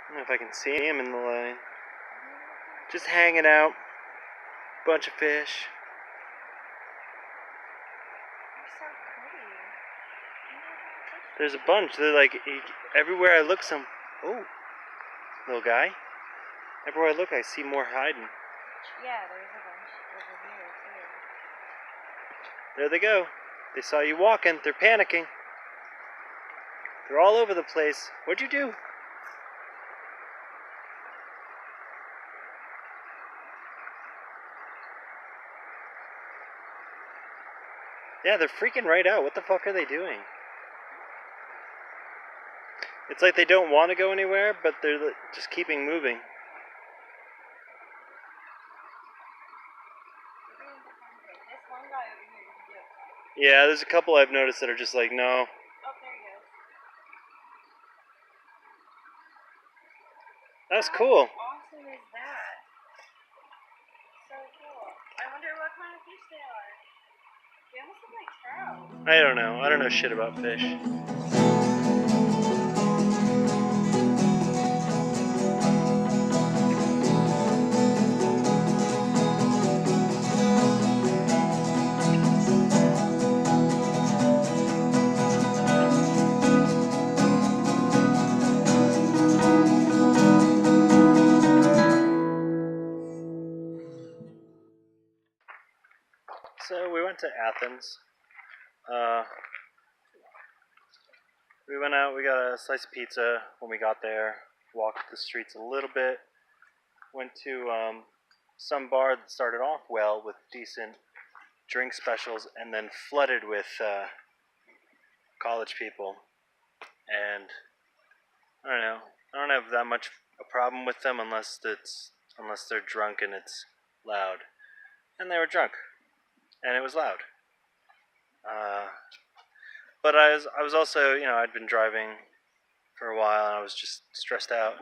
I don't know if I can see him in the line. Just hanging out. Bunch of fish. They're so pretty. There's a bunch. They're like everywhere I look. Oh, little guy. Everywhere I look, I see more hiding. Yeah, there's a bunch over here too. There they go. They saw you walking. They're panicking. They're all over the place. What'd you do? Yeah, they're freaking right out. What the fuck are they doing? It's like they don't want to go anywhere, but they're just keeping moving. This one guy over here didn't do it. Yeah, there's a couple I've noticed that are just like, no. Oh, there he goes. That's cool. How awesome is that? So cool. I wonder what kind of fish they are. They almost look like trout. I don't know. I don't know shit about fish. So we went to Athens. We went out, we got a slice of pizza when we got there, walked the streets a little bit, went to some bar that started off well with decent drink specials and then flooded with college people. And I don't know, I don't have that much a problem with them unless they're drunk and it's loud. And they were drunk, and it was loud. But I was also, I'd been driving for a while and I was just stressed out.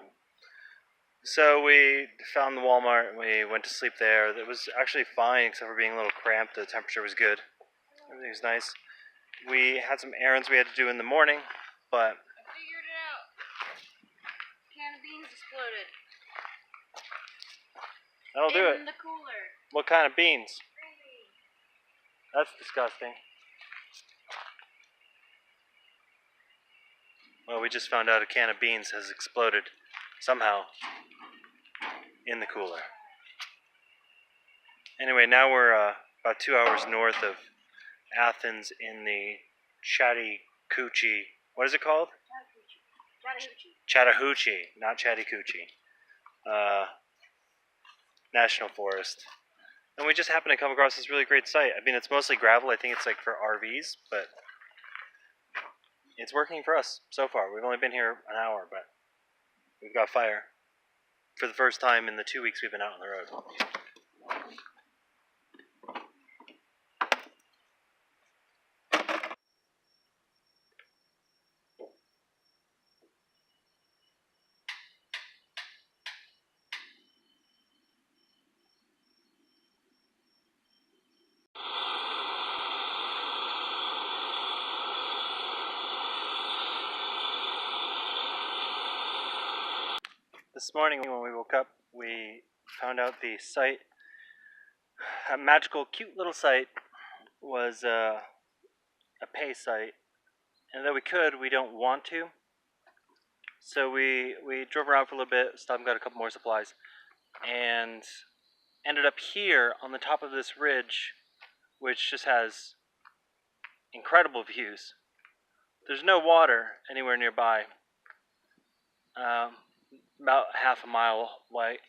So we found the Wal-Mart and we went to sleep there. It was actually fine except for being a little cramped. The temperature was good. Everything was nice. We had some errands we had to do in the morning, but I figured it out. Can of beans exploded. that'll do it. In the cooler. What kind of beans? Green beans. That's disgusting. Well, we just found out a can of beans has exploded somehow in the cooler. Anyway, now we're about 2 hours north of Athens in the Chattahoochee. What is it called? Chattahoochee, not Chattahoochee. National Forest. And we just happened to come across this really great site. I mean, it's mostly gravel. I think it's like for RVs, but it's working for us so far. We've only been here an hour, but we've got fire for the first time in the 2 weeks we've been out on the road. This morning when we woke up, we found out the site, a magical, cute little site, was a pay site. And though we could, we don't want to. So we drove around for a little bit, stopped and got a couple more supplies, and ended up here on the top of this ridge, which just has incredible views. There's no water anywhere nearby. About half a mile hike,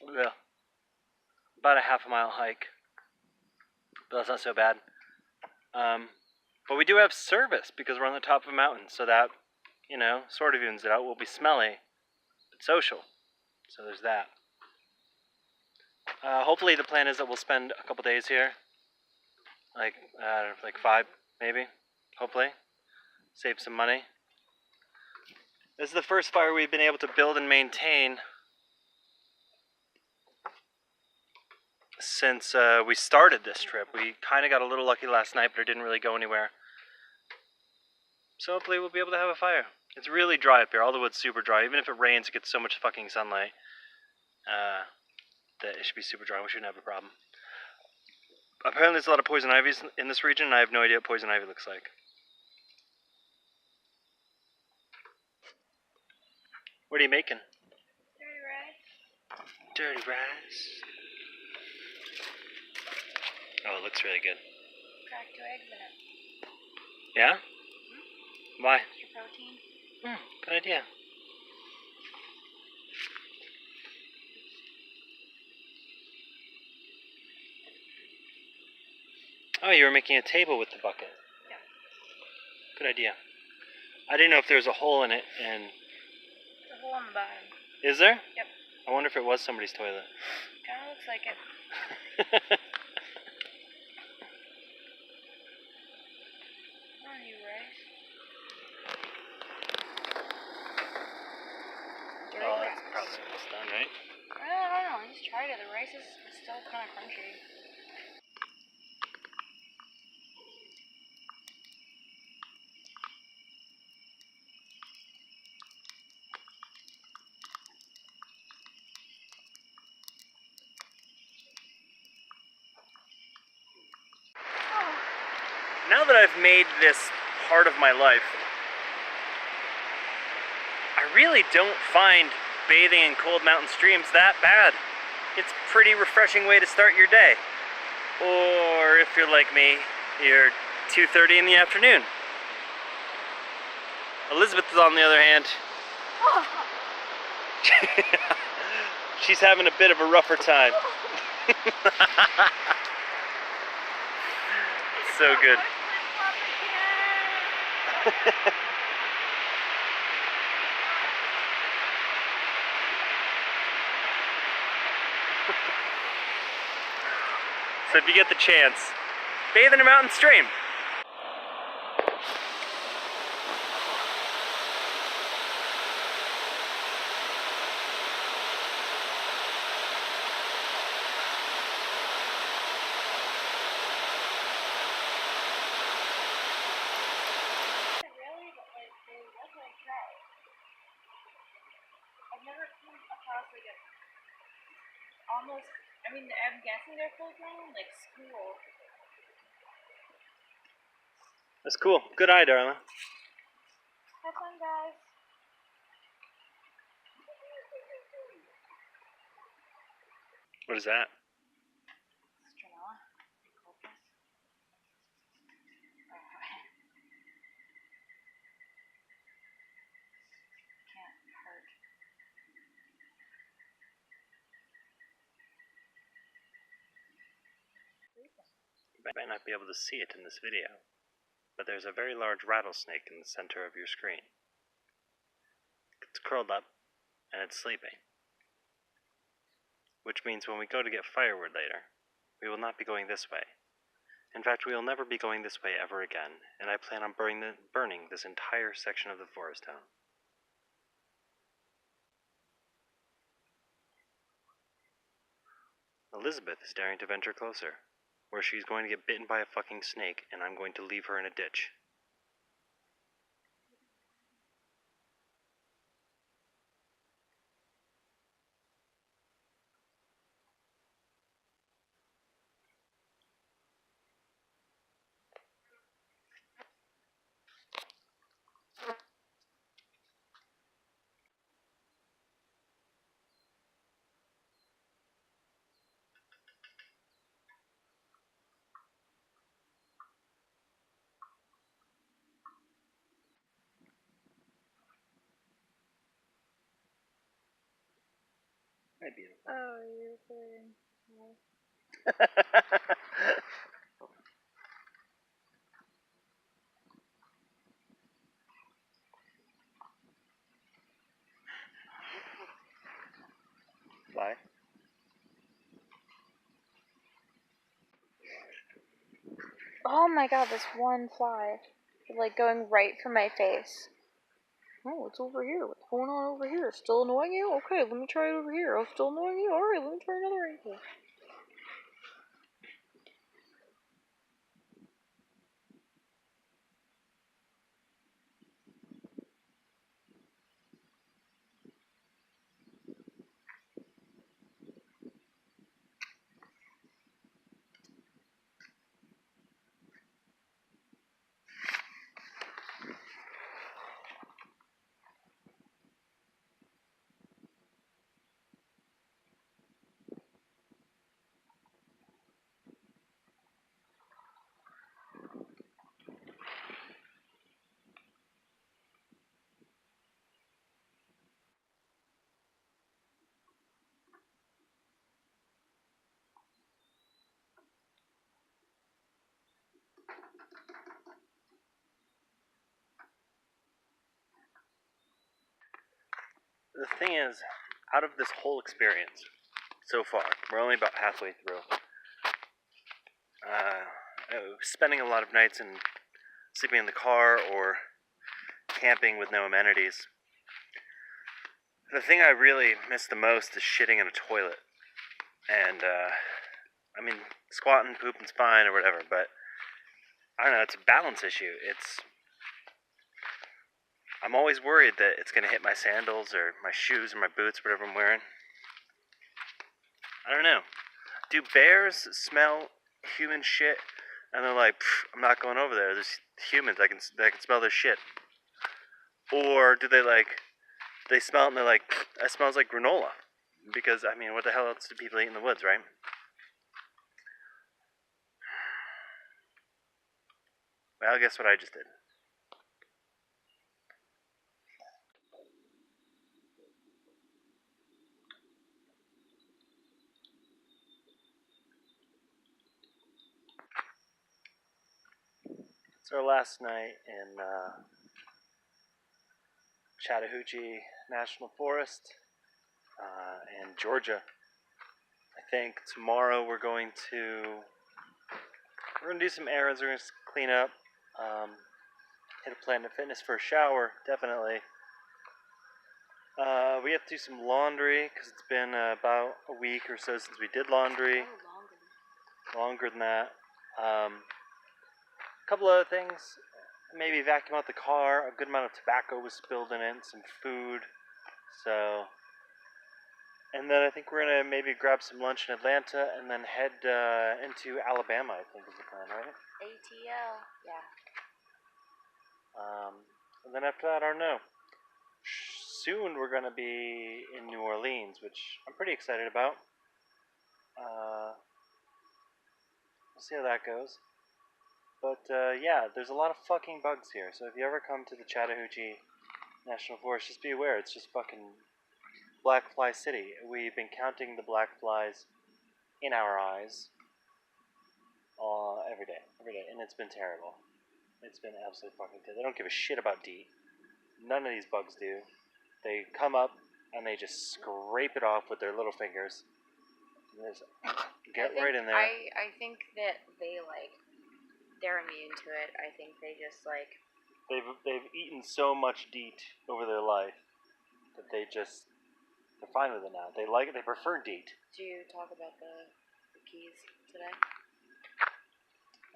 but that's not so bad. But we do have service because we're on the top of a mountain, so that, sort of evens it out. We'll be smelly, but social. So there's that. Hopefully the plan is that we'll spend a couple days here, like 5 maybe. Hopefully, save some money. This is the first fire we've been able to build and maintain since we started this trip. We kind of got a little lucky last night, but it didn't really go anywhere. So hopefully we'll be able to have a fire. It's really dry up here. All the wood's super dry. Even if it rains, it gets so much fucking sunlight that it should be super dry. We shouldn't have a problem. Apparently there's a lot of poison ivy in this region, and I have no idea what poison ivy looks like. What are you making? Dirty rice. Dirty rice. Oh, it looks really good. Crack 2 eggs in it. Yeah? Why? Extra protein. Good idea. Oh, you were making a table with the bucket. Yeah. Good idea. I didn't know if there was a hole in it, and... There's a hole on the bottom. Is there? Yep. I wonder if it was somebody's toilet. Kinda looks like it. Come on, you rice. Dirty Oh, rice. that's probably almost done, right? I don't know. I just tried it. The rice is still kind of crunchy. Now that I've made this part of my life, I really don't find bathing in cold mountain streams that bad. It's a pretty refreshing way to start your day. Or if you're like me, you're 2:30 in the afternoon. Elizabeth, on the other hand, she's having a bit of a rougher time. So good. So if you get the chance, bathe in a mountain stream. Really? But like, they look like trout. I've never seen a house like it. Almost, I mean, I'm guessing they're full grown, like school. That's cool. Good eye, darling. Have fun, guys. What is that? Stronella. Corpus. Can't hurt. You might not be able to see it in this video, but there's a very large rattlesnake in the center of your screen. It's curled up, and it's sleeping. Which means when we go to get firewood later, we will not be going this way. In fact, we will never be going this way ever again, and I plan on burning this entire section of the forest down. Elizabeth is daring to venture closer, where she's going to get bitten by a fucking snake, and I'm going to leave her in a ditch. Hi, beautiful. Oh, you're recording. Why? Oh my god, this one fly. It's like going right for my face. Oh, it's over here. What's going on over here? Still annoying you? Okay, let me try it over here. Oh, still annoying you? Alright, let me try another angle. the thing is, out of this whole experience so far, we're only about halfway through. Spending a lot of nights in sleeping in the car or camping with no amenities. The thing I really miss the most is shitting in a toilet. And, I mean, squatting, pooping's fine or whatever, but I don't know, it's a balance issue. I'm always worried that it's gonna hit my sandals or my shoes or my boots, whatever I'm wearing. I don't know. Do bears smell human shit and they're like, I'm not going over there, there's humans, I can smell their shit? Or do they smell it and they're like, that smells like granola? Because, I mean, what the hell else do people eat in the woods, right? Well, guess what I just did? It's our last night in Chattahoochee National Forest in Georgia. I think tomorrow we're gonna do some errands. We're gonna clean up, hit a Planet Fitness for a shower, definitely. We have to do some laundry because it's been about a week or so since we did laundry. Longer than that. A couple other things. Maybe vacuum out the car. A good amount of tobacco was spilled in it, and some food. So, and then I think we're gonna maybe grab some lunch in Atlanta and then head into Alabama. I think is the plan, right? ATL. Yeah. And then after that, I don't know. Soon we're gonna be in New Orleans, which I'm pretty excited about. We'll see how that goes. But yeah, there's a lot of fucking bugs here. So if you ever come to the Chattahoochee National Forest, just be aware. It's just fucking black fly city. We've been counting the black flies in our eyes every day, and it's been terrible. It's been absolutely fucking terrible. They don't give a shit about DEET. None of these bugs do. They come up and they just scrape it off with their little fingers. And just get right in there. I think that they're immune to it. I think they just They've eaten so much DEET over their life that they're fine with it now. They like it. They prefer DEET. Do you talk about the keys today?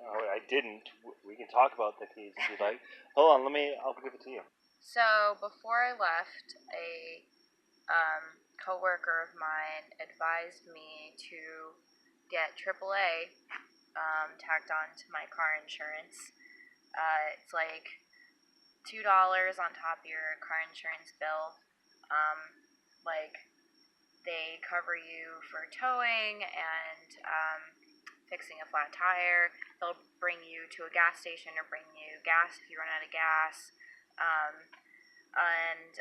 Oh, I didn't. We can talk about the keys if you'd like. Hold on, I'll give it to you. So before I left, a coworker of mine advised me to get AAA tacked on to my car insurance. It's like $2 on top of your car insurance bill. They cover you for towing and fixing a flat tire. They'll bring you to a gas station or bring you gas if you run out of gas. And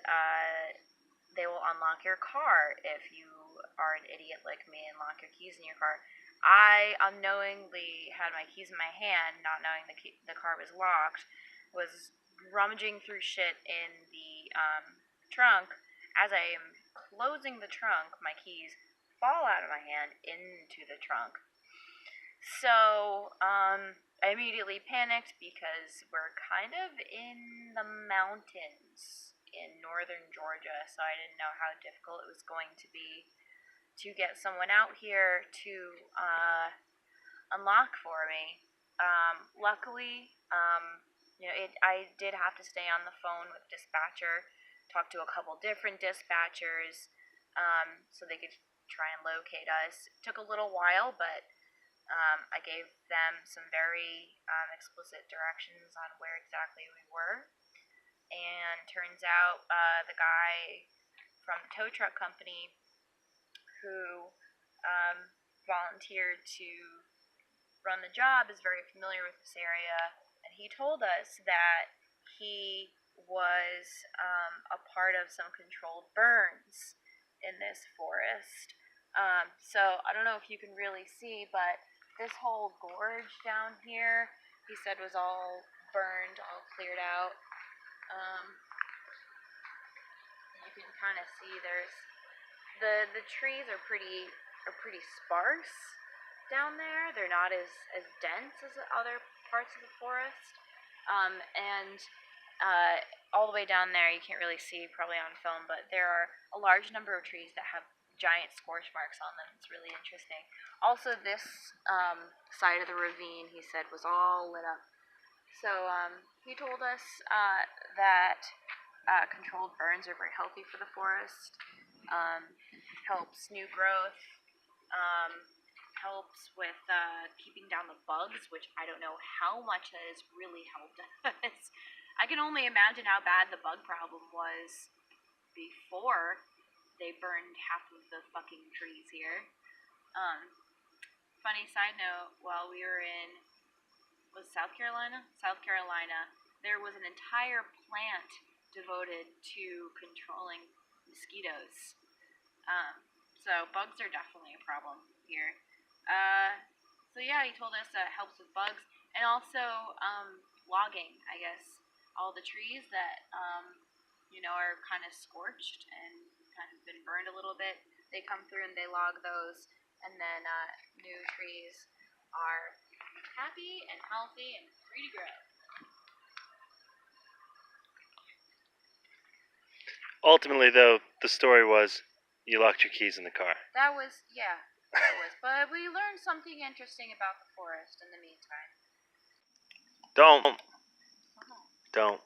they will unlock your car if you are an idiot like me and lock your keys in your car. I unknowingly had my keys in my hand, not knowing the car was locked, was rummaging through shit in the trunk. As I am closing the trunk, my keys fall out of my hand into the trunk. So, I immediately panicked because we're kind of in the mountains in northern Georgia, so I didn't know how difficult it was going to be to get someone out here to unlock for me. Luckily, I did have to stay on the phone with dispatcher, talk to a couple different dispatchers, so they could try and locate us. It took a little while, but I gave them some very explicit directions on where exactly we were. And turns out the guy from the tow truck company who volunteered to run the job is very familiar with this area, and he told us that he was a part of some controlled burns in this forest. So I don't know if you can really see, but this whole gorge down here, he said, was all burned, all cleared out. you can kind of see there's the trees are pretty sparse down there. They're not as dense as other parts of the forest. And all the way down there, you can't really see probably on film, but there are a large number of trees that have giant scorch marks on them. It's really interesting. Also, this side of the ravine, he said, was all lit up. So he told us that controlled burns are very healthy for the forest. Helps new growth. Helps with keeping down the bugs, which I don't know how much that has really helped us. I can only imagine how bad the bug problem was before they burned half of the fucking trees here. Funny side note, while we were in, was South Carolina? South Carolina, there was an entire plant devoted to controlling mosquitoes. So bugs are definitely a problem here. So yeah, he told us that it helps with bugs and also logging, I guess. All the trees that are kind of scorched and kind of been burned a little bit, they come through and they log those, and then new trees are happy and healthy and free to grow. Ultimately, though, the story was you locked your keys in the car. That was, yeah, that was. But we learned something interesting about the forest in the meantime. Don't. Don't.